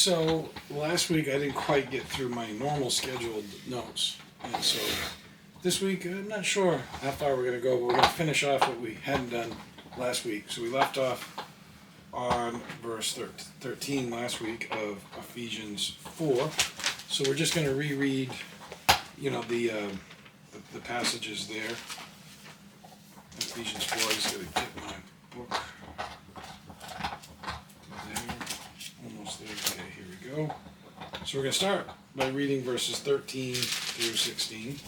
So last week I didn't quite get through my normal scheduled notes, and so this week I'm not sure how far we're going to go, but we're going to finish off what we hadn't done last week. So we left off on verse 13 last week of Ephesians 4. So we're just going to reread, the passages there. Ephesians 4. I just got to get my book. Almost there. Okay, here we go. So we're going to start by reading verses 13 through 16.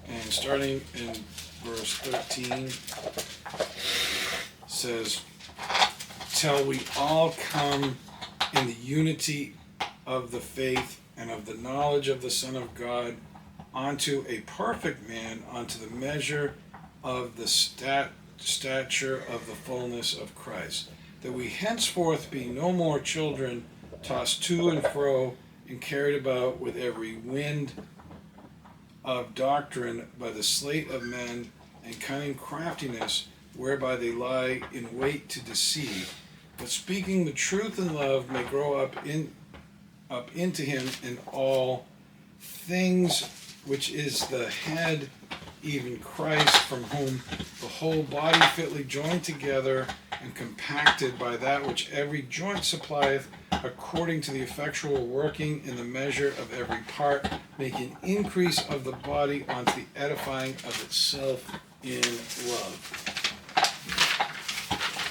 And starting in verse 13 says, "Till we all come in the unity of the faith and of the knowledge of the Son of God, unto a perfect man, unto the measure of the stature of the fullness of Christ, that we henceforth be no more children, tossed to and fro, and carried about with every wind of doctrine by the sleight of men and cunning craftiness, whereby they lie in wait to deceive. But speaking the truth in love may grow up into him in all things, which is the head, even Christ, from whom the whole body fitly joined together and compacted by that which every joint supplieth, according to the effectual working in the measure of every part, making increase of the body unto the edifying of itself in love."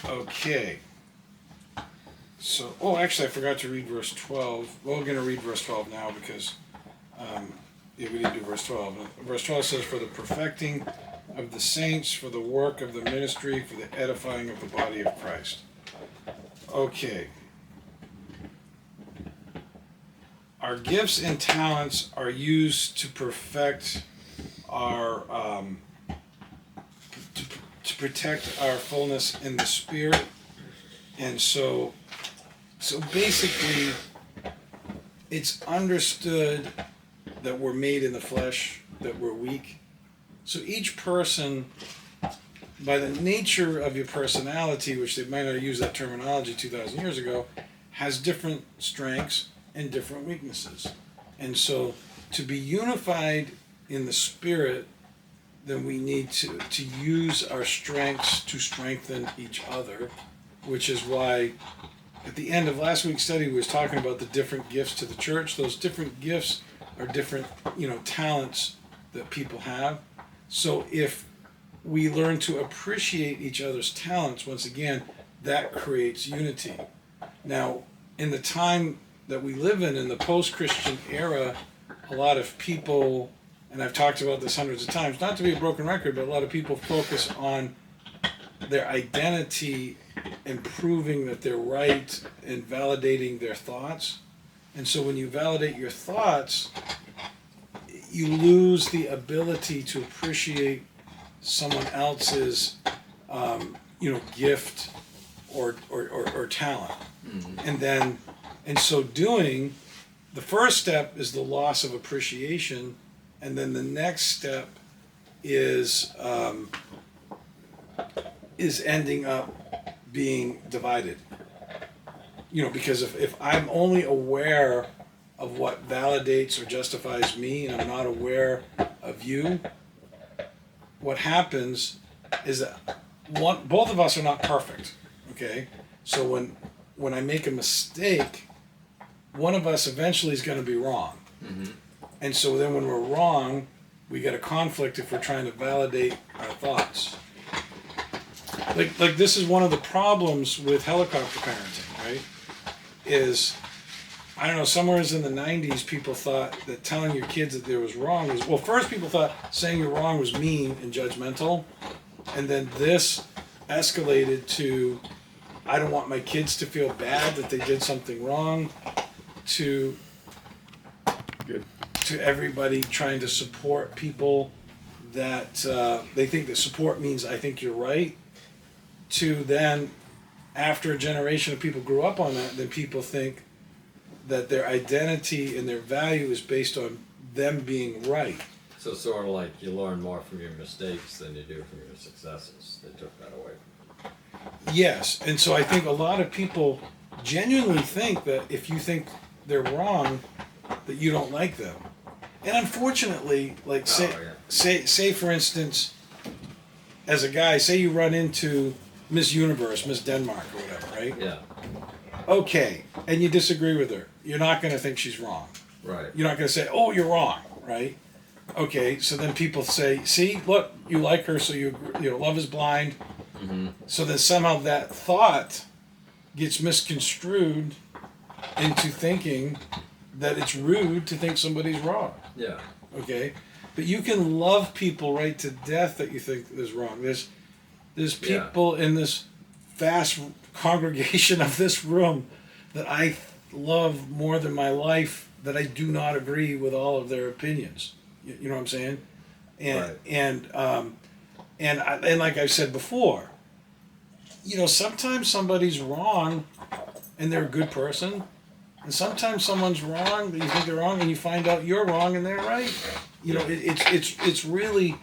Okay. So, actually I forgot to read verse 12. Well, we're going to read verse 12 now because we didn't do verse 12. Verse 12 says, "For the perfecting of the saints, for the work of the ministry, for the edifying of the body of Christ." Okay. Our gifts and talents are used to perfect our, to protect our fullness in the Spirit. And so basically, it's understood that we're made in the flesh, that we're weak. So each person, by the nature of your personality, which they might not have used that terminology 2,000 years ago, has different strengths and different weaknesses. And so to be unified in the Spirit, then we need to use our strengths to strengthen each other, which is why at the end of last week's study we was talking about the different gifts to the church. Those different gifts are different, talents that people have. So if we learn to appreciate each other's talents, once again, that creates unity. Now, in the time that we live in the post-Christian era, a lot of people, and I've talked about this hundreds of times, not to be a broken record, but a lot of people focus on their identity and proving that they're right and validating their thoughts. And so when you validate your thoughts, you lose the ability to appreciate someone else's, gift or talent. Mm-hmm. And then, in so doing, the first step is the loss of appreciation, and then the next step is ending up being divided. Because if I'm only aware of what validates or justifies me and I'm not aware of you, what happens is that both of us are not perfect. Okay? So when I make a mistake, one of us eventually is going to be wrong. Mm-hmm. And so then when we're wrong, we get a conflict if we're trying to validate our thoughts. Like this is one of the problems with helicopter parenting, right? Is, I don't know, somewhere in the 90s, people thought that telling your kids that they was wrong was, well, first people thought saying you're wrong was mean and judgmental, and then this escalated to, I don't want my kids to feel bad that they did something wrong, to everybody trying to support people that they think that support means I think you're right, to then, after a generation of people grew up on that, then people think that their identity and their value is based on them being right. So sort of like you learn more from your mistakes than you do from your successes. They took that away from you. Yes, and so I think a lot of people genuinely think that if you think they're wrong, that you don't like them. And unfortunately, like say for instance, as a guy, say you run into Miss Universe, Miss Denmark or whatever, right? Yeah. Okay, and you disagree with her. You're not going to think she's wrong. Right. You're not going to say, "Oh, you're wrong," right? Okay, so then people say, "See, look, you like her, so love is blind." Mm-hmm. So then somehow that thought gets misconstrued into thinking that it's rude to think somebody's wrong. Yeah. Okay, but you can love people right to death that you think is wrong. There's people in this vast congregation of this room that I love more than my life that I do not agree with all of their opinions. You know what I'm saying? And right. and like I've said before, sometimes somebody's wrong and they're a good person. And sometimes someone's wrong that you think they're wrong and you find out you're wrong and they're right. It's really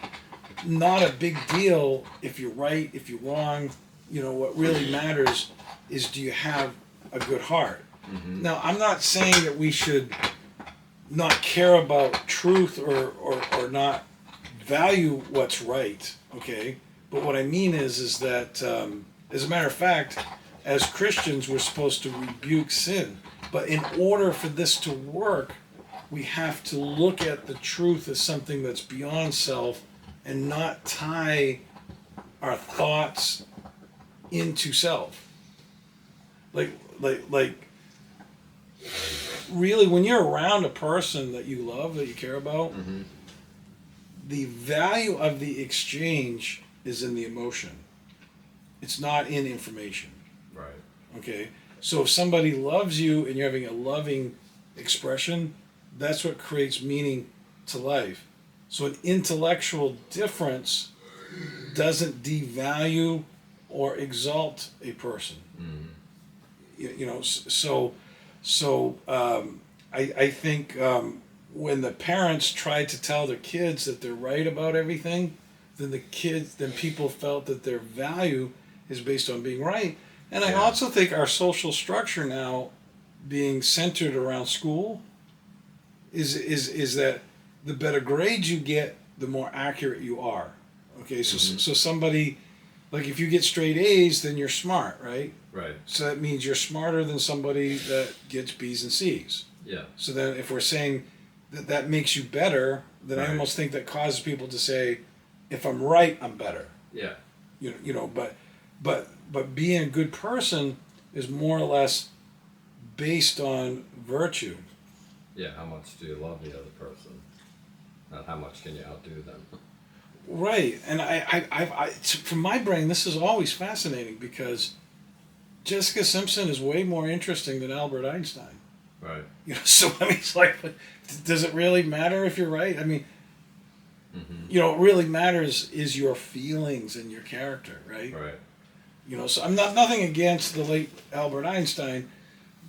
not a big deal if you're right, if you're wrong. What really matters is, do you have a good heart? Mm-hmm. Now, I'm not saying that we should not care about truth or not value what's right, okay? But what I mean is that, as a matter of fact, as Christians, we're supposed to rebuke sin. But in order for this to work, we have to look at the truth as something that's beyond self and not tie our thoughts into self. Like really, when you're around a person that you love, that you care about, mm-hmm. the value of the exchange is in the emotion. It's not in information. Right. Okay? So if somebody loves you and you're having a loving expression, that's what creates meaning to life. So an intellectual difference doesn't devalue or exalt a person. Mm-hmm. I think when the parents tried to tell their kids that they're right about everything, then people felt that their value is based on being right. And I also think our social structure now, being centered around school, is that the better grades you get, the more accurate you are. Okay, so somebody, like if you get straight A's, then you're smart, right? Right. So that means you're smarter than somebody that gets B's and C's. Yeah. So then if we're saying that makes you better, then I almost think that causes people to say, if I'm right, I'm better. Yeah. But being a good person is more or less based on virtue. Yeah, how much do you love the other person? Not how much can you outdo them? Right, and from my brain, this is always fascinating because Jessica Simpson is way more interesting than Albert Einstein. Right. So I mean, it's like, does it really matter if you're right? I mean, what really matters is your feelings and your character, right? Right. So I'm nothing against the late Albert Einstein,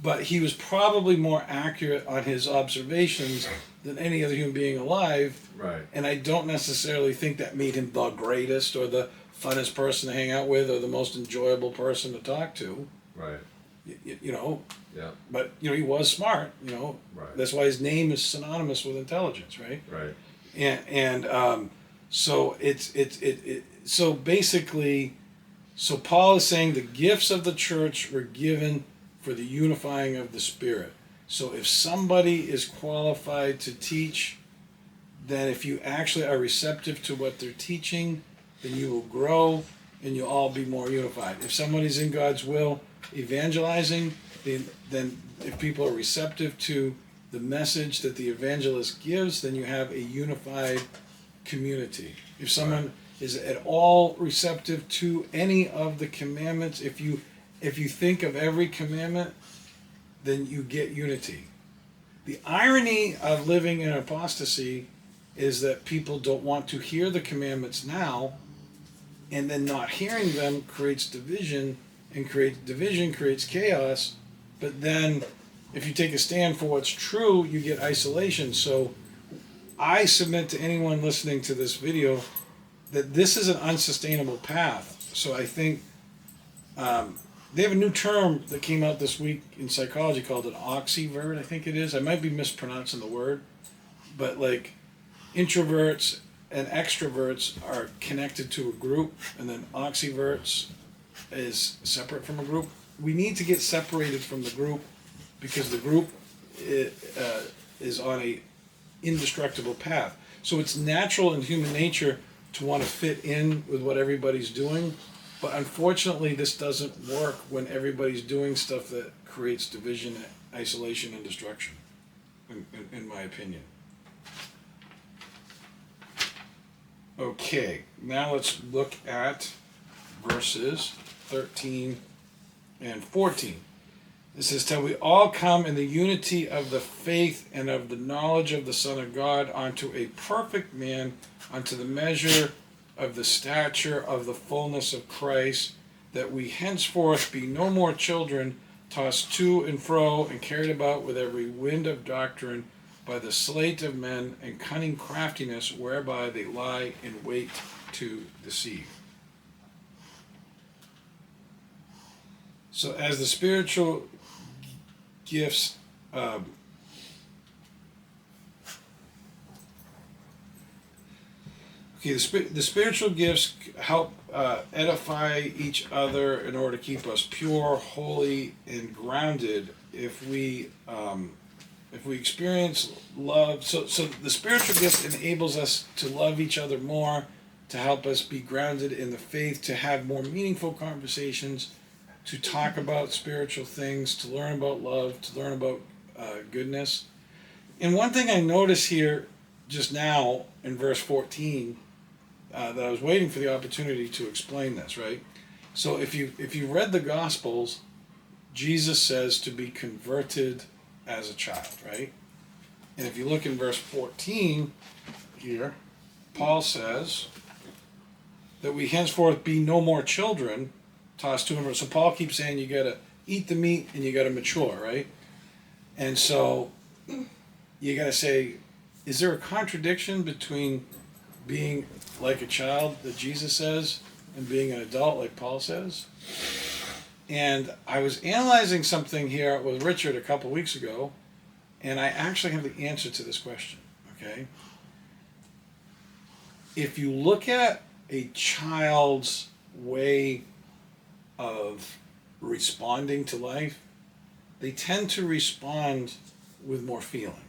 but he was probably more accurate on his observations than any other human being alive. Right. And I don't necessarily think that made him the greatest or the funnest person to hang out with or the most enjoyable person to talk to. Right. Yeah. But he was smart. Right. That's why his name is synonymous with intelligence, right? Right. So so basically, so Paul is saying the gifts of the church were given for the unifying of the Spirit. So if somebody is qualified to teach, then if you actually are receptive to what they're teaching, then you will grow and you'll all be more unified. If somebody's in God's will evangelizing, then if people are receptive to the message that the evangelist gives, then you have a unified community. If someone is at all receptive to any of the commandments, if you think of every commandment, then you get unity. The irony of living in apostasy is that people don't want to hear the commandments now, and then not hearing them creates division, and division creates chaos. But then if you take a stand for what's true, you get isolation. So I submit to anyone listening to this video that this is an unsustainable path. So I think They have a new term that came out this week in psychology called an oxyvert, I think it is. I might be mispronouncing the word, but like introverts and extroverts are connected to a group, and then oxyverts is separate from a group. We need to get separated from the group because the group is on a indestructible path. So it's natural in human nature to want to fit in with what everybody's doing, but unfortunately this doesn't work when everybody's doing stuff that creates division, isolation, and destruction, in my opinion. Okay, now let's look at verses 13 and 14. It says, "Till we all come in the unity of the faith and of the knowledge of the Son of God, unto a perfect man, unto the measure of the stature of the fullness of Christ, that we henceforth be no more children, tossed to and fro, and carried about with every wind of doctrine, by the sleight of men and cunning craftiness, whereby they lie in wait to deceive." So as the spiritual gifts the spiritual gifts help edify each other in order to keep us pure, holy, and grounded. If we experience love, so the spiritual gift enables us to love each other more, to help us be grounded in the faith, to have more meaningful conversations, to talk about spiritual things, to learn about love, to learn about goodness. And one thing I notice here just now in verse 14, that I was waiting for the opportunity to explain this, right? So if you read the Gospels, Jesus says to be converted as a child, right? And if you look in verse 14 here, Paul says that we henceforth be no more children, tossed to and fro. So Paul keeps saying you got to eat the meat and you got to mature, right? And so you got to say, is there a contradiction between being like a child that Jesus says and being an adult like Paul says? And I was analyzing something here with Richard a couple weeks ago, and I actually have the answer to this question, okay? If you look at a child's way of responding to life, they tend to respond with more feeling,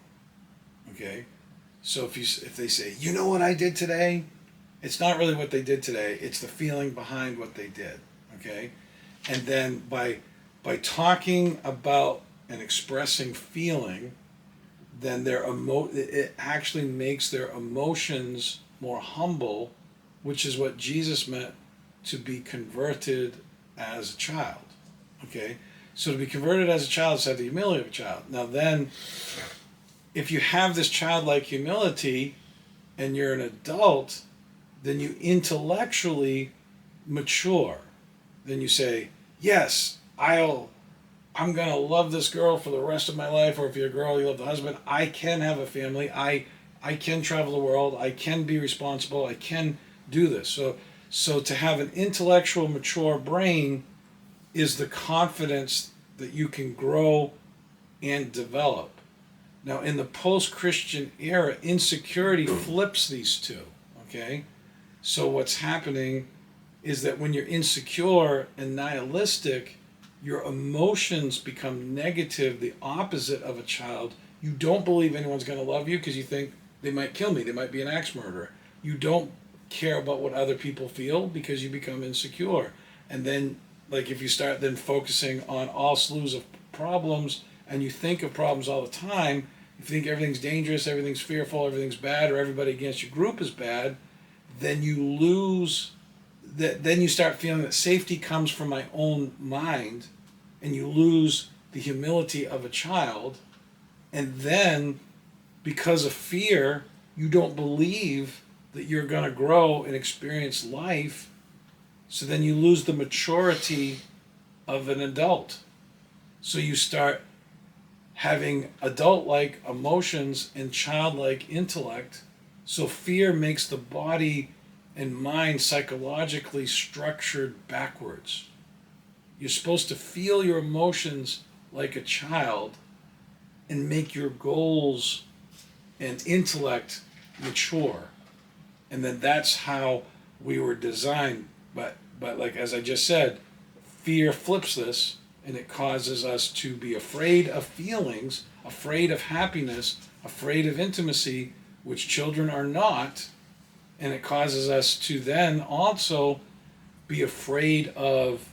okay? So if they say, you know what I did today? It's not really what they did today, it's the feeling behind what they did, okay? And then by talking about and expressing feeling, then it actually makes their emotions more humble, which is what Jesus meant to be converted as a child. Okay? So to be converted as a child is to have the humility of a child. Now then, if you have this childlike humility and you're an adult, then you intellectually mature. Then you say, yes, I'm going to love this girl for the rest of my life, or if you're a girl, you love the husband. I can have a family. I can travel the world. I can be responsible. I can do this. So to have an intellectual, mature brain is the confidence that you can grow and develop. Now, in the post-Christian era, insecurity flips these two, okay? So what's happening is that when you're insecure and nihilistic, your emotions become negative, the opposite of a child. You don't believe anyone's going to love you because you think they might kill me, they might be an axe murderer. You don't care about what other people feel because you become insecure. And then, like, if you start then focusing on all slews of problems and you think of problems all the time, you think everything's dangerous, everything's fearful, everything's bad, or everybody against your group is bad, then you lose that. Then you start feeling that safety comes from my own mind, and you lose the humility of a child. And then, because of fear, you don't believe that you're going to grow and experience life. So then you lose the maturity of an adult. So you start having adult-like emotions and childlike intellect. So fear makes the body and mind psychologically structured backwards. You're supposed to feel your emotions like a child and make your goals and intellect mature. And then that's how we were designed. But like as I just said, fear flips this and it causes us to be afraid of feelings, afraid of happiness, afraid of intimacy, which children are not. And it causes us to then also be afraid of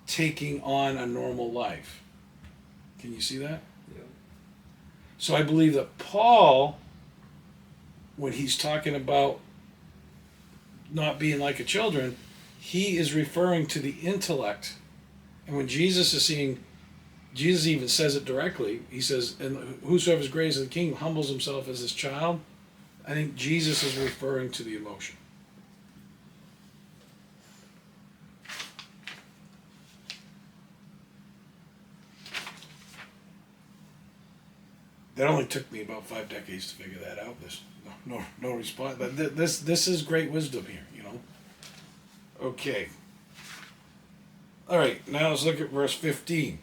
taking on a normal life. Can you see that? Yeah. So I believe that Paul, when he's talking about not being like a children, he is referring to the intellect. And when Jesus is seeing, Jesus even says it directly. He says, and whosoever is greatest in the kingdom humbles himself as his child. I think Jesus is referring to the emotion. That only took me about 5 decades to figure that out. This no response, but this is great wisdom here, you know. Okay. All right. Now let's look at verse 15.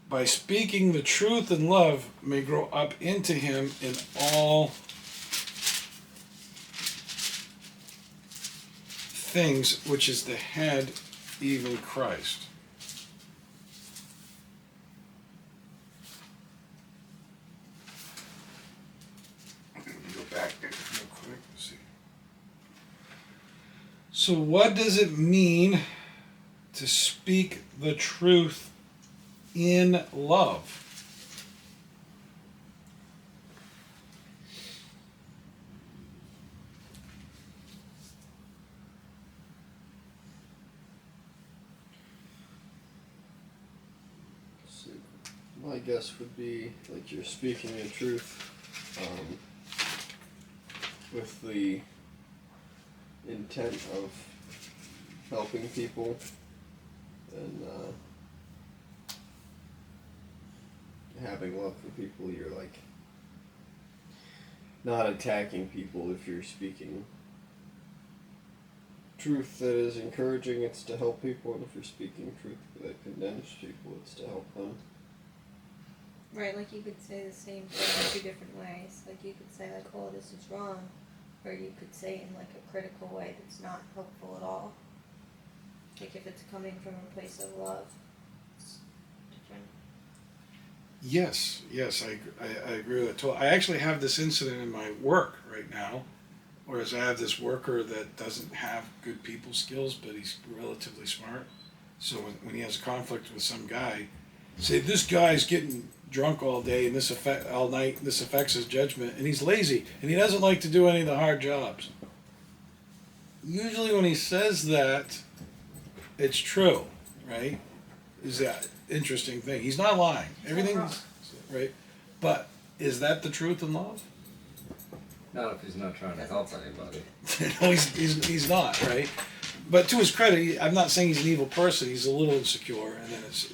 By speaking the truth in love, may grow up into him in all things, which is the head, even Christ. Go back there real quick. Let's see. So, what does it mean to speak the truth in love? So my guess would be like you're speaking the truth with the intent of helping people and having love for people. You're like not attacking people if you're speaking truth that is encouraging, it's to help people, and if you're speaking truth that condemns people, it's to help them. Right, like you could say the same thing in 2 different ways. Like you could say like, oh, this is wrong, or you could say it in like a critical way that's not helpful at all. Like if it's coming from a place of love, it's different. Yes, I agree with that. I actually have this incident in my work right now, whereas I have this worker that doesn't have good people skills, but he's relatively smart. So when he has a conflict with some guy, say this guy's getting drunk all day and all night. This affects his judgment, and he's lazy and he doesn't like to do any of the hard jobs. Usually, when he says that, it's true, right? Is that interesting thing? He's not lying. Everything's right, but is that the truth in love? Not if he's not trying to help anybody. No, he's not, right? But to his credit, I'm not saying he's an evil person. He's a little insecure, and then it's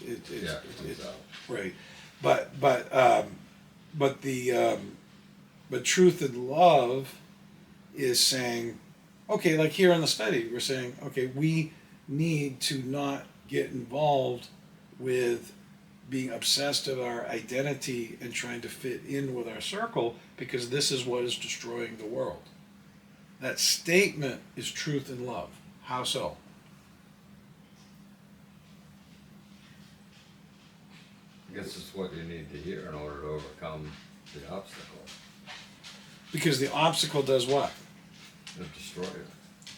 right. But truth and love is saying, okay, like here in the study, we're saying, okay, we need to not get involved with being obsessed with our identity and trying to fit in with our circle, because this is what is destroying the world. That statement is truth and love. How so? I guess it's what you need to hear in order to overcome the obstacle. Because the obstacle does what? It destroys it.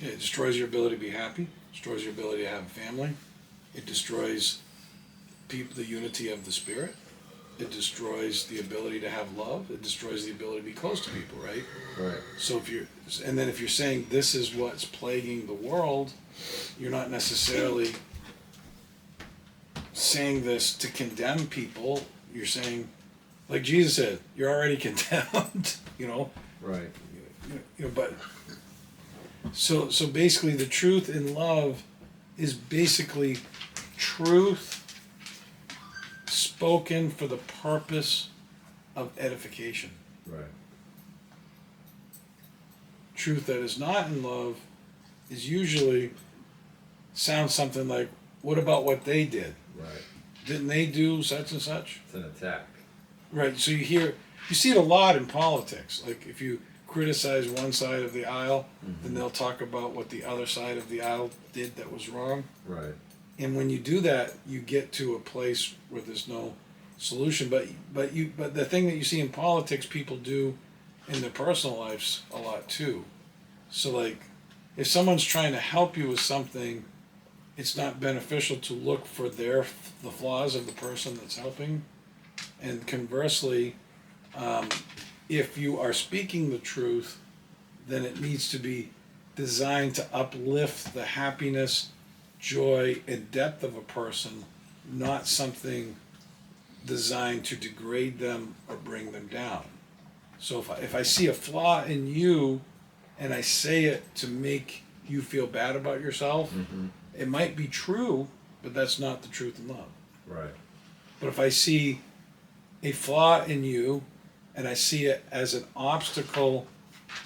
Yeah, it destroys your ability to be happy, destroys your ability to have a family, it destroys the unity of the spirit, it destroys the ability to have love, it destroys the ability to be close to people, right? Right. So if you're saying this is what's plaguing the world, you're not necessarily saying this to condemn people. You're saying, like Jesus said, you're already condemned, you know. Right. But so basically, the truth in love is basically truth spoken for the purpose of edification. Right. Truth that is not in love is usually sounds something like, what about what they did? Right. Didn't they do such and such? It's an attack. Right. So you see it a lot in politics. Like if you criticize one side of the aisle, then they'll talk about what the other side of the aisle did that was wrong. Right. And when you do that, you get to a place where there's no solution. But the thing that you see in politics, people do in their personal lives a lot too. So like, if someone's trying to help you with something, it's not beneficial to look for the flaws of the person that's helping. And conversely, if you are speaking the truth, then it needs to be designed to uplift the happiness, joy, and depth of a person, not something designed to degrade them or bring them down. So if I see a flaw in you and I say it to make you feel bad about yourself, it might be true, but that's not the truth in love. Right. But if I see a flaw in you and I see it as an obstacle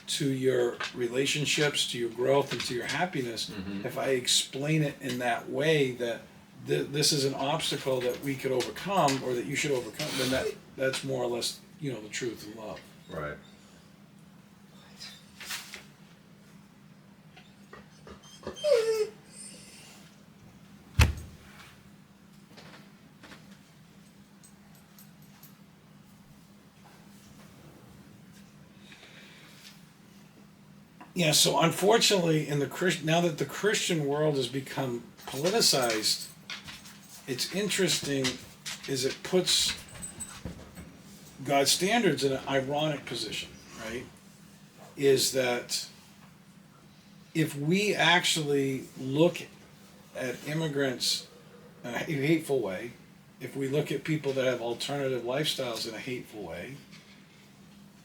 to your relationships, to your growth, and to your happiness, if I explain it in that way that this is an obstacle that we could overcome or that you should overcome, then that's more or less, the truth in love. Right. Yeah, so unfortunately, now that the Christian world has become politicized, it's interesting is it puts God's standards in an ironic position, right? Is that if we actually look at immigrants in a hateful way, if we look at people that have alternative lifestyles in a hateful way,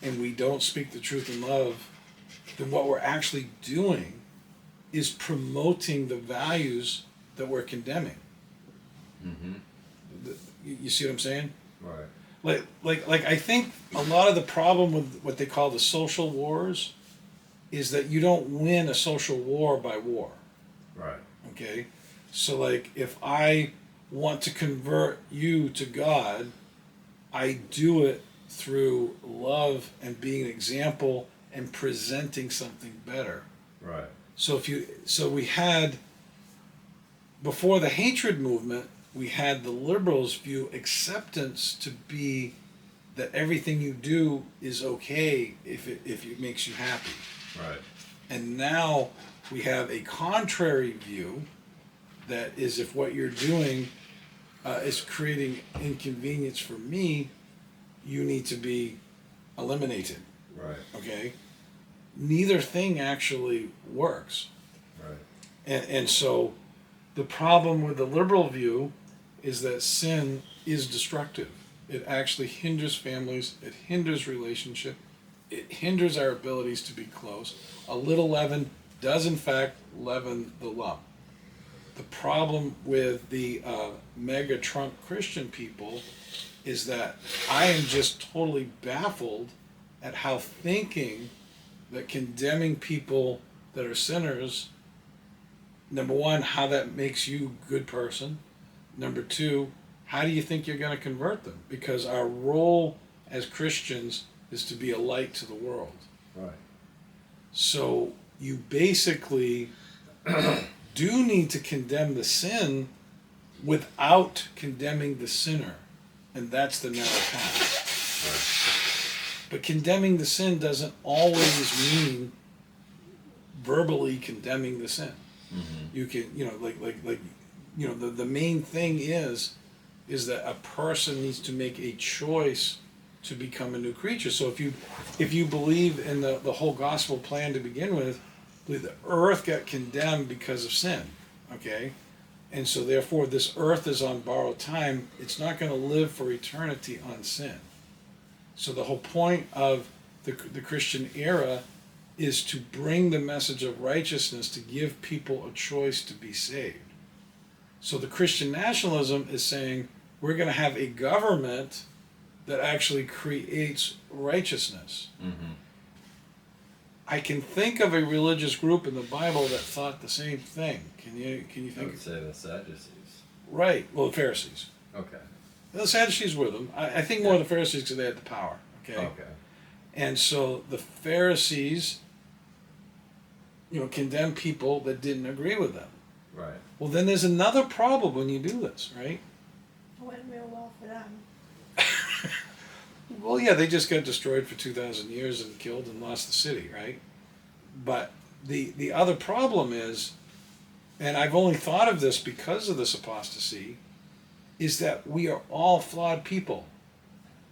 and we don't speak the truth in love, then what we're actually doing is promoting the values that we're condemning. You see what I'm saying? Right. Like I think a lot of the problem with what they call the social wars is that you don't win a social war by war. Right. Okay? So like if I want to convert you to God, I do it through love and being an example and presenting something better. Right. So we had, before the hatred movement, we had the liberals view acceptance to be that everything you do is okay if it makes you happy. Right. And now we have a contrary view that is if what you're doing is creating inconvenience for me, you need to be eliminated. Right. Okay? Neither thing actually works. Right. And so the problem with the liberal view is that sin is destructive. It actually hinders families, it hinders relationship, it hinders our abilities to be close. A little leaven does in fact leaven the lump. The problem with the mega Trump Christian people is that I am just totally baffled at how thinking that condemning people that are sinners, number one, how that makes you a good person. Number two, how do you think you're going to convert them? Because our role as Christians is to be a light to the world. Right. So you basically do need to condemn the sin without condemning the sinner. And that's the narrow path. But condemning the sin doesn't always mean verbally condemning the sin. You can, the main thing is that a person needs to make a choice to become a new creature. So if you believe in the whole gospel plan to begin with, the earth got condemned because of sin, okay? And so therefore this earth is on borrowed time. It's not going to live for eternity on sin. So the whole point of the Christian era is to bring the message of righteousness, to give people a choice to be saved. So the Christian nationalism is saying we're going to have a government that actually creates righteousness. I can think of a religious group in the Bible that thought the same thing. Can you I think? would say the Sadducees. Right. Well, the Pharisees. Okay. The Sadducees were them. I think more the Pharisees because they had the power. Okay. Okay. And so the Pharisees, condemned people that didn't agree with them. Right. Well, then there's another problem when you do this, right? It went real well for them. Well, yeah, they just got destroyed for 2,000 years and killed and lost the city, right? But the other problem is, and I've only thought of this because of this apostasy, is that we are all flawed people.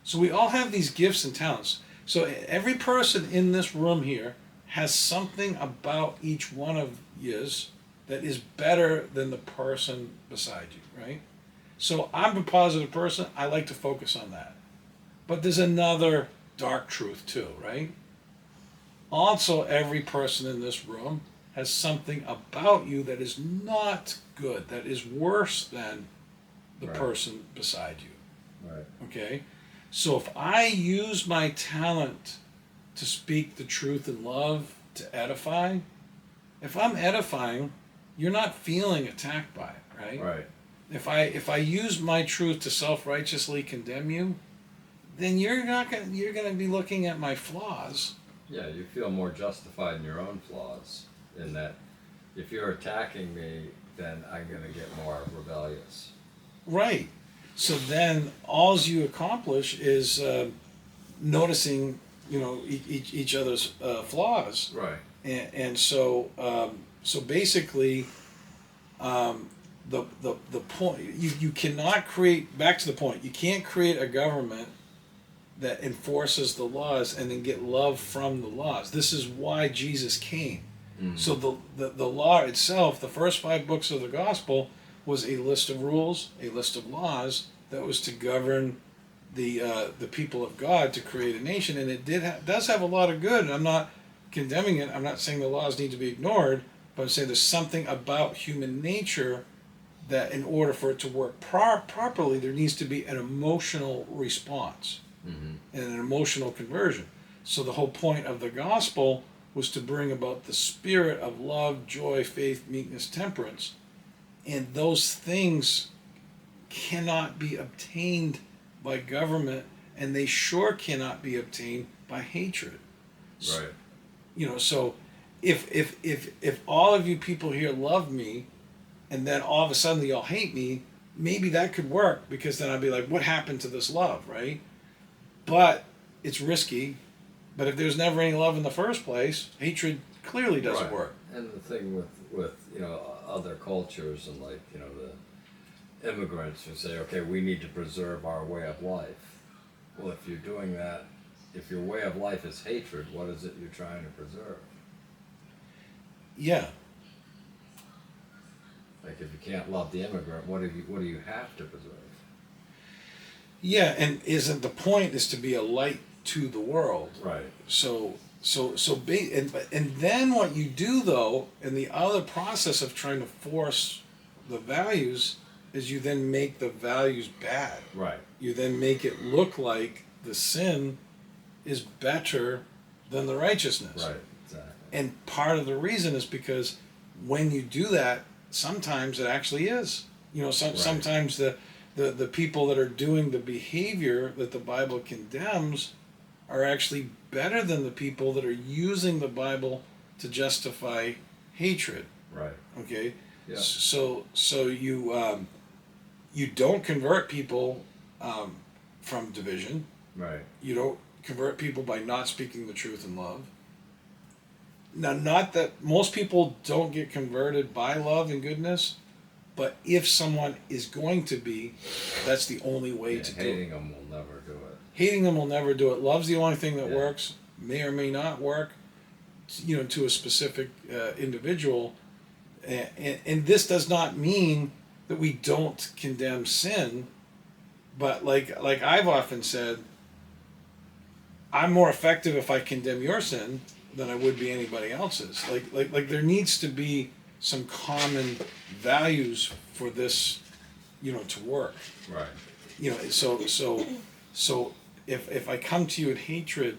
So we all have these gifts and talents. So every person in this room here has something about each one of yous that is better than the person beside you, right? So I'm a positive person. I like to focus on that. But there's another dark truth too, right? Also, every person in this room has something about you that is not good, that is worse than the Right. person beside you. Right. Okay? So if I use my talent to speak the truth in love, to edify, if I'm edifying, you're not feeling attacked by it, right? Right. If I use my truth to self-righteously condemn you, then you're gonna be looking at my flaws. Yeah, you feel more justified in your own flaws. In that, if you're attacking me, then I'm going to get more rebellious. Right. So then all you accomplish is noticing, each other's flaws. Right. And so basically, the point, you cannot create, back to the point, you can't create a government that enforces the laws and then get love from the laws. This is why Jesus came. So the law itself, the first 5 books of the gospel, was a list of rules, a list of laws that was to govern the people of God, to create a nation. And it does have a lot of good. And I'm not condemning it. I'm not saying the laws need to be ignored, but I'm saying there's something about human nature that in order for it to work properly, there needs to be an emotional response and an emotional conversion. So the whole point of the gospel was to bring about the spirit of love, joy, faith, meekness, temperance. And those things cannot be obtained by government, and they sure cannot be obtained by hatred. Right. So if all of you people here love me, and then all of a sudden y'all hate me, maybe that could work, because then I'd be like, what happened to this love, right? But it's risky. But if there's never any love in the first place, hatred clearly doesn't Right. work. And the thing with other cultures and the immigrants who say, okay, we need to preserve our way of life. Well, if you're doing that, if your way of life is hatred, what is it you're trying to preserve? Yeah. Like, if you can't love the immigrant, what do you have to preserve? Yeah, and isn't the point is to be a light to the world? Right. And then what you do though, in the other process of trying to force the values, is you then make the values bad. Right. You then make it look like the sin is better than the righteousness. Right. Exactly. And part of the reason is because when you do that, sometimes it actually is. Right. Sometimes the people that are doing the behavior that the Bible condemns are actually better than the people that are using the Bible to justify hatred. Right. Okay. Yeah. So you don't convert people from division. Right. You don't convert people by not speaking the truth in love. Now, not that most people don't get converted by love and goodness, but if someone is going to be, that's the only way Yeah, to do it. hating them will never do it. Hating them will never do it. Love's the only thing that Yeah. works. May or may not work, to a specific individual. And this does not mean that we don't condemn sin, but like I've often said, I'm more effective if I condemn your sin than I would be anybody else's. Like there needs to be some common values for this, to work. Right. So if I come to you in hatred,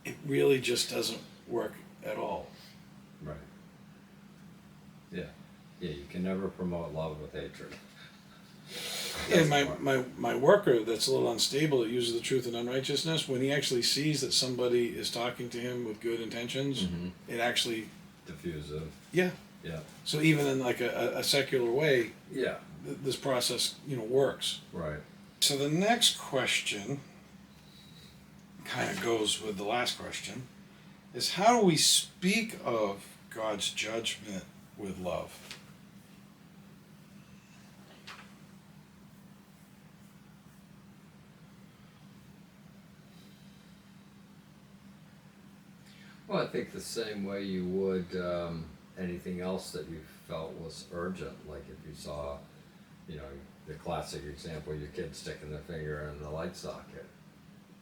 it really just doesn't work at all. Right. Yeah. Yeah, you can never promote love with hatred. And That's the part. my worker that's a little unstable that uses the truth in unrighteousness, when he actually sees that somebody is talking to him with good intentions, Mhm. it actually, Diffusive. yeah. Yeah. So even in like a secular way, Yeah. this process, works. Right. So the next question kind of goes with the last question, is how do we speak of God's judgment with love? Well, I think the same way you would anything else that you felt was urgent. Like if you saw, the classic example, your kid sticking their finger in the light socket.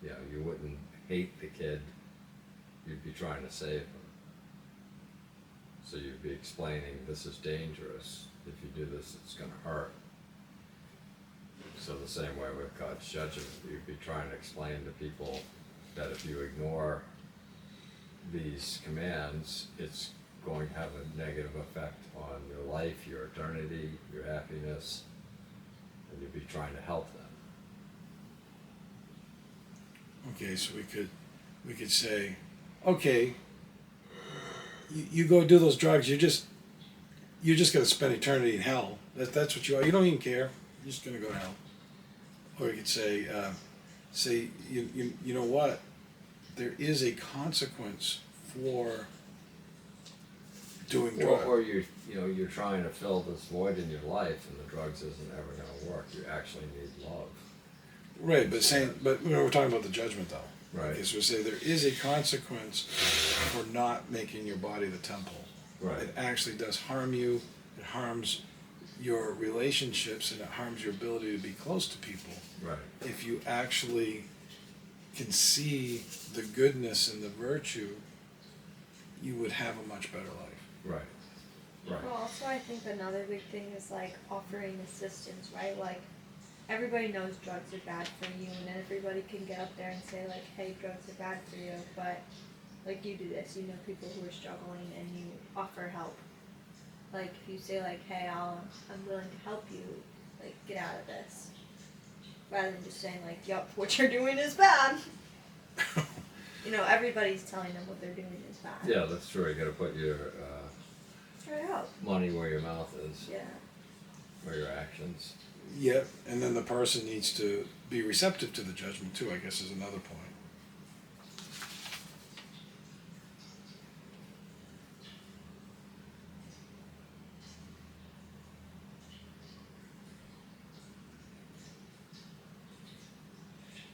You wouldn't hate the kid. You'd be trying to save them. So you'd be explaining, this is dangerous. If you do this, it's going to hurt. So the same way with God's judgment, you'd be trying to explain to people that if you ignore these commands, it's going to have a negative effect on your life, your eternity, your happiness, and you'd be trying to help them. Okay, so we could say, okay, you go do those drugs, you're just gonna spend eternity in hell. That's what you are. You don't even care. You're just gonna go to hell. Or you could say, you know what? There is a consequence for doing drugs. Or you're trying to fill this void in your life, and the drugs isn't ever going to work. You actually need love. Right, but we're talking about the judgment though. Right. Okay, so we say there is a consequence for not making your body the temple. Right. It actually does harm you. It harms your relationships, and it harms your ability to be close to people. Right. If you actually can see the goodness and the virtue, you would have a much better life. Right. Right. Well, also I think another big thing is like offering assistance, right? Like everybody knows drugs are bad for you, and everybody can get up there and say like, hey, drugs are bad for you, but like you do this, you know people who are struggling, and you offer help. Like if you say like, hey, I'm willing to help you, like get out of this, rather than just saying like, yup, what you're doing is bad. Everybody's telling them what they're doing is bad. Yeah, that's true. You got to put your Try to help. money where your mouth is, Yeah. or your actions. Yep, and then the person needs to be receptive to the judgment too, I guess, is another point.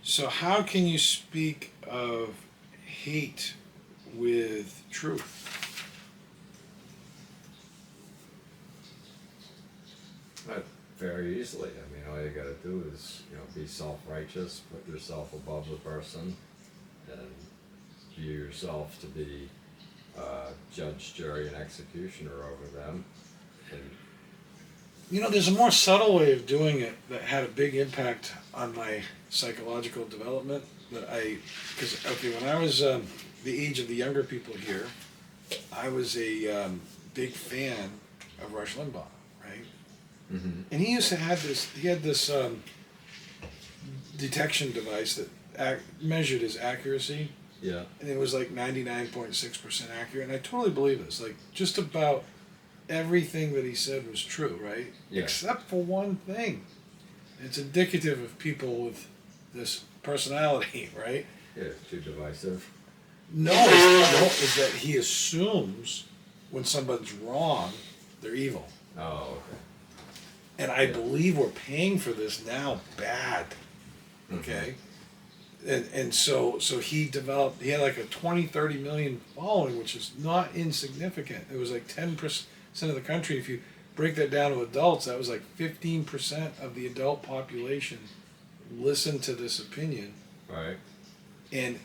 So how can you speak of hate with truth? Very easily. I mean, all you got to do is, be self-righteous, put yourself above the person, and view yourself to be judge, jury, and executioner over them. And There's a more subtle way of doing it that had a big impact on my psychological development. When I was the age of the younger people here, I was a big fan of Rush Limbaugh, right? mm-hmm. And he used to have this. He had this detection device that measured his accuracy, Yeah. and it was like 99.6% accurate. And I totally believe this. Like just about everything that he said was true, right? Yeah. Except for one thing. It's indicative of people with this personality, right? Yeah, too divisive. No, is that he assumes when somebody's wrong, they're evil. Oh, okay. And I believe we're paying for this now bad. Okay? And so he had like a 20-30 million following, which is not insignificant. It was like 10% of the country. If you break that down to adults, that was like 15% of the adult population listened to this opinion. Right. And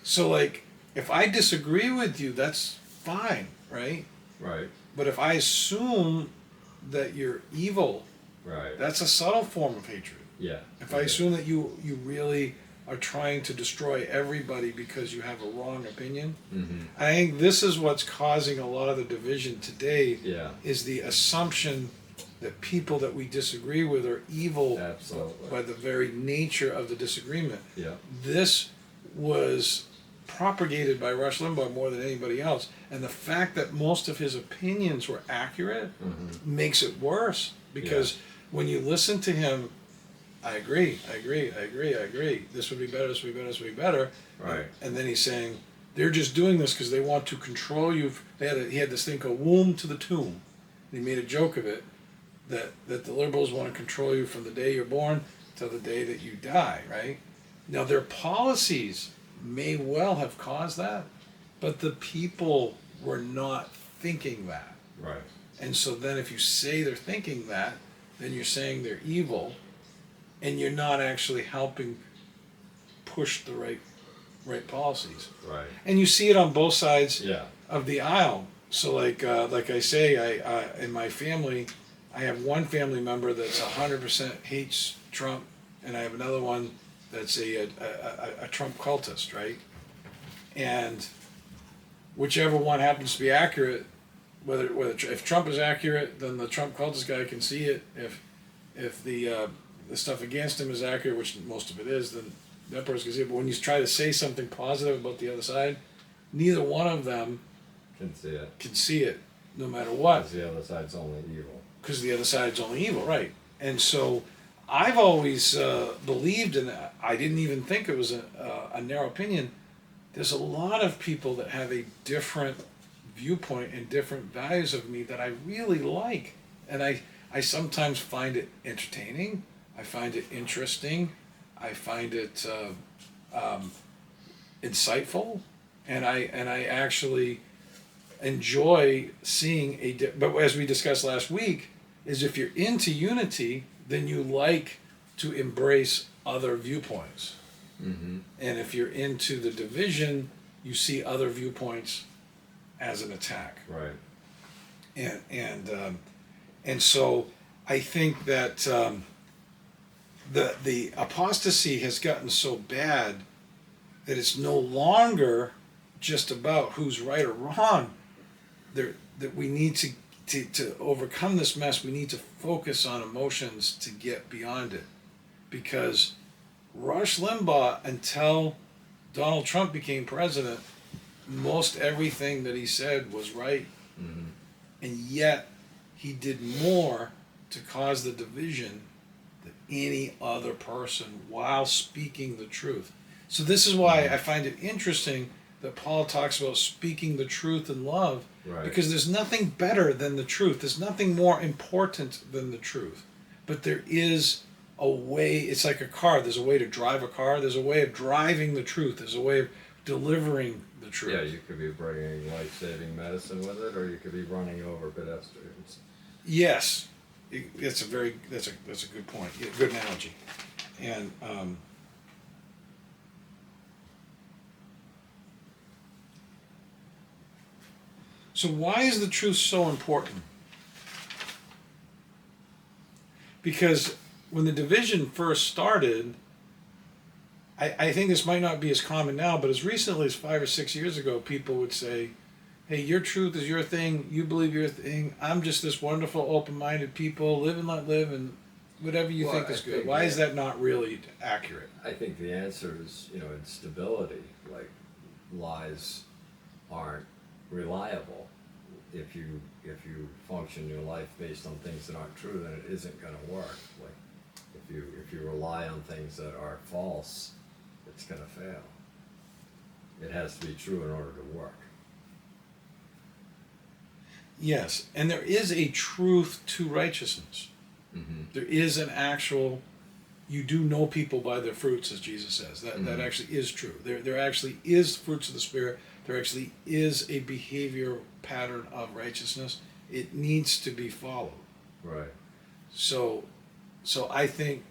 so like, if I disagree with you, that's fine, right? Right. But if I assume that you're evil, Right. that's a subtle form of hatred. Yeah. If I assume that you really are trying to destroy everybody because you have a wrong opinion, Mm-hmm. I think this is what's causing a lot of the division today. Yeah. Is the assumption that people that we disagree with are evil Absolutely. by the very nature of the disagreement. Yeah. This was propagated by Rush Limbaugh more than anybody else, and the fact that most of his opinions were accurate makes it worse, because when you listen to him, I agree, this would be better, this would be better, this would be better, Right. and then he's saying they're just doing this because they want to control you. He had this thing called womb to the tomb, and he made a joke of it, that the liberals want to control you from the day you're born till the day that you die, right? Now their policies may well have caused that, but the people were not thinking that. Right. And so then if you say they're thinking that, then you're saying they're evil, and you're not actually helping push the right policies. Right. And you see it on both sides Yeah. of the aisle. So like I say, I in my family, I have one family member that's 100% hates Trump, and I have another one that's a Trump cultist, right? And whichever one happens to be accurate, whether if Trump is accurate, then the Trump cultist guy can see it. If the stuff against him is accurate, which most of it is, then that person can see it. But when you try to say something positive about the other side, neither one of them Can see it. can see it, no matter what. Because the other side's only evil. Because the other side's only evil, right? And so I've always believed in that. I didn't even think it was a narrow opinion. There's a lot of people that have a different viewpoint and different values of me that I really like. And I sometimes find it entertaining. I find it interesting. I find it insightful. And I actually enjoy seeing but as we discussed last week, is if you're into unity, then you like to embrace other viewpoints. Mm-hmm. And if you're into the division, you see other viewpoints as an attack. Right. And so I think that the apostasy has gotten so bad that it's no longer just about who's right or wrong. That we need to overcome this mess. We need to focus on emotions to get beyond it, because Rush Limbaugh, until Donald Trump became president, most everything that he said was right, and yet he did more to cause the division than any other person while speaking the truth. So this is why I find it interesting that Paul talks about speaking the truth in love, Right. because there's nothing better than the truth. There's nothing more important than the truth. But there is a way, it's like a car. There's a way to drive a car. There's a way of driving the truth. There's a way of delivering the truth. Yeah, you could be bringing life-saving medicine with it, or you could be running over pedestrians. Yes, that's a good point. Yeah, good analogy. And so why is the truth so important? Because when the division first started, I think this might not be as common now, but as recently as 5 or 6 years ago, people would say, hey, your truth is your thing, you believe your thing, I'm just this wonderful, open-minded people, live and let live, and whatever you Well, think is I good. think Why is that not really accurate? I think the answer is, instability. Like, lies aren't reliable. If you function your life based on things that aren't true, then it isn't going to work. Like, if you rely on things that are false, it's going to fail. It has to be true in order to work. Yes, and there is a truth to righteousness. Mm-hmm. There is an actual, you do know people by their fruits, as Jesus says. That actually is true. There actually is fruits of the Spirit. There actually is a behavior pattern of righteousness. It needs to be followed. Right. So I think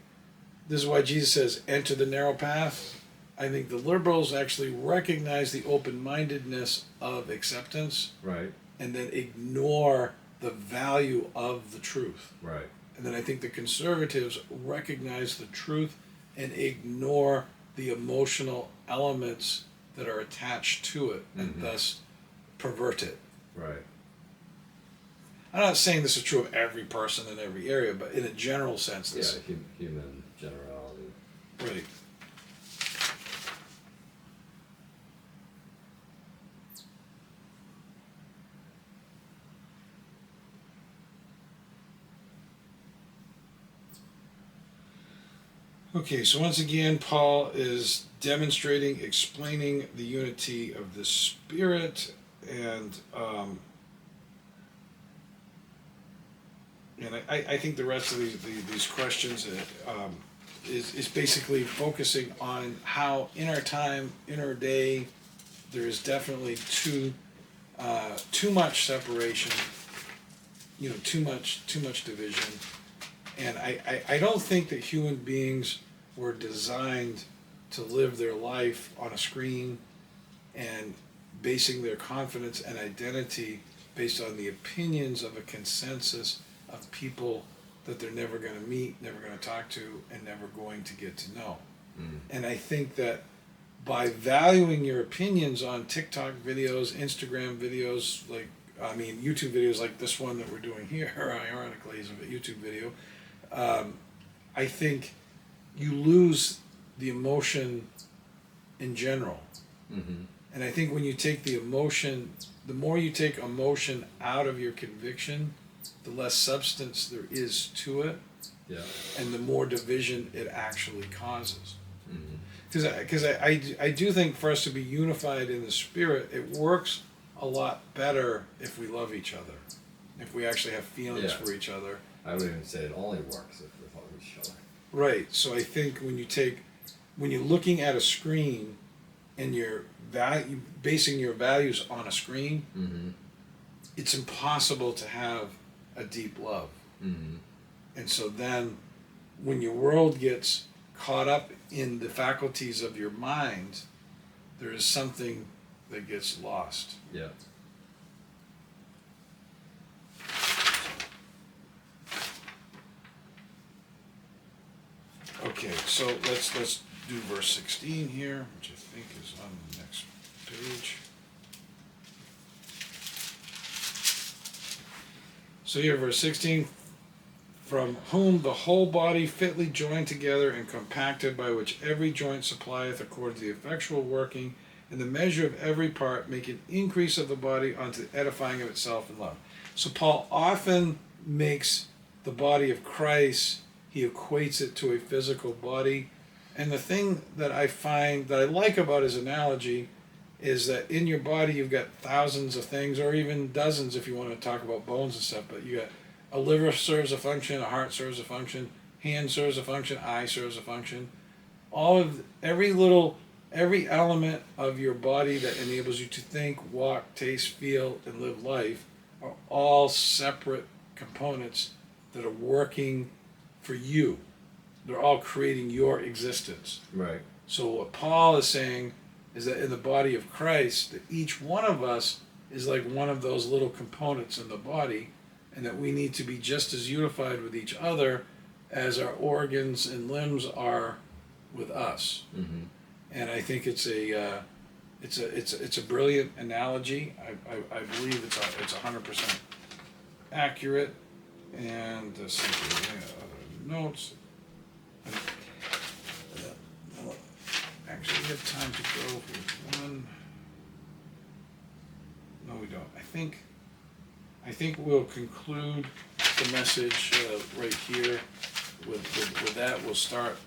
this is why Jesus says, enter the narrow path. I think the liberals actually recognize the open-mindedness of acceptance, Right. and then ignore the value of the truth. Right. And then I think the conservatives recognize the truth and ignore the emotional elements that are attached to it, and thus pervert it. Right. I'm not saying this is true of every person in every area, but in a general sense, this human generality. right. Okay, so once again, Paul is demonstrating, explaining the unity of the Spirit, and I think the rest of these questions is basically focusing on how in our time, in our day, there is definitely too much separation, too much division. And I don't think that human beings were designed to live their life on a screen and basing their confidence and identity based on the opinions of a consensus of people that they're never going to meet, never going to talk to, and never going to get to know. Mm. And I think that by valuing your opinions on TikTok videos, Instagram videos, YouTube videos like this one that we're doing here, ironically, is a YouTube video. I think you lose the emotion in general. Mm-hmm. And I think when you take the emotion, the more you take emotion out of your conviction, the less substance there is to it, Yeah. and the more division it actually causes. Mm-hmm. Because I do think for us to be unified in the Spirit, it works a lot better if we love each other, if we actually have feelings Yeah. for each other. I would even say it only works if we love each other. Right. So I think when you're looking at a screen and you're basing your values on a screen, Mm-hmm. it's impossible to have a deep love. Mm-hmm. And so then when your world gets caught up in the faculties of your mind, there is something that gets lost. Yeah. Okay, so let's do verse 16 here, which I think is on the next page. So here, verse 16, from whom the whole body fitly joined together and compacted, by which every joint supplieth according to the effectual working and the measure of every part, make an increase of the body unto the edifying of itself in love. So Paul often makes the body of Christ, he equates it to a physical body. And the thing that I find that I like about his analogy is that in your body you've got thousands of things, or even dozens if you want to talk about bones and stuff, but you got a liver serves a function, a heart serves a function, hand serves a function, eye serves a function. Every element of your body that enables you to think, walk, taste, feel, and live life are all separate components that are working for you. They're all creating your existence. Right. So what Paul is saying is that in the body of Christ, that each one of us is like one of those little components in the body, and that we need to be just as unified with each other as our organs and limbs are with us. Mm-hmm. And I think it's a brilliant analogy. I believe it's 100% accurate. And other notes. Actually, we have time to go with one. No, we don't. I think we'll conclude the message right here. With that, we'll start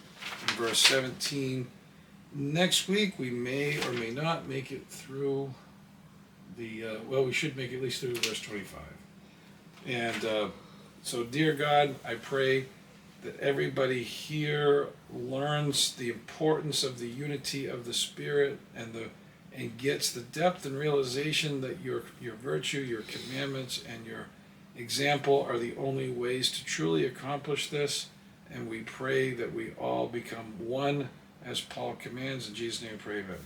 in verse 17. Next week, we may or may not make it through the. We should make it at least through verse 25. And so, dear God, I pray that everybody here learns the importance of the unity of the Spirit and gets the depth and realization that your virtue, your commandments, and your example are the only ways to truly accomplish this. And we pray that we all become one as Paul commands. In Jesus' name we pray, amen.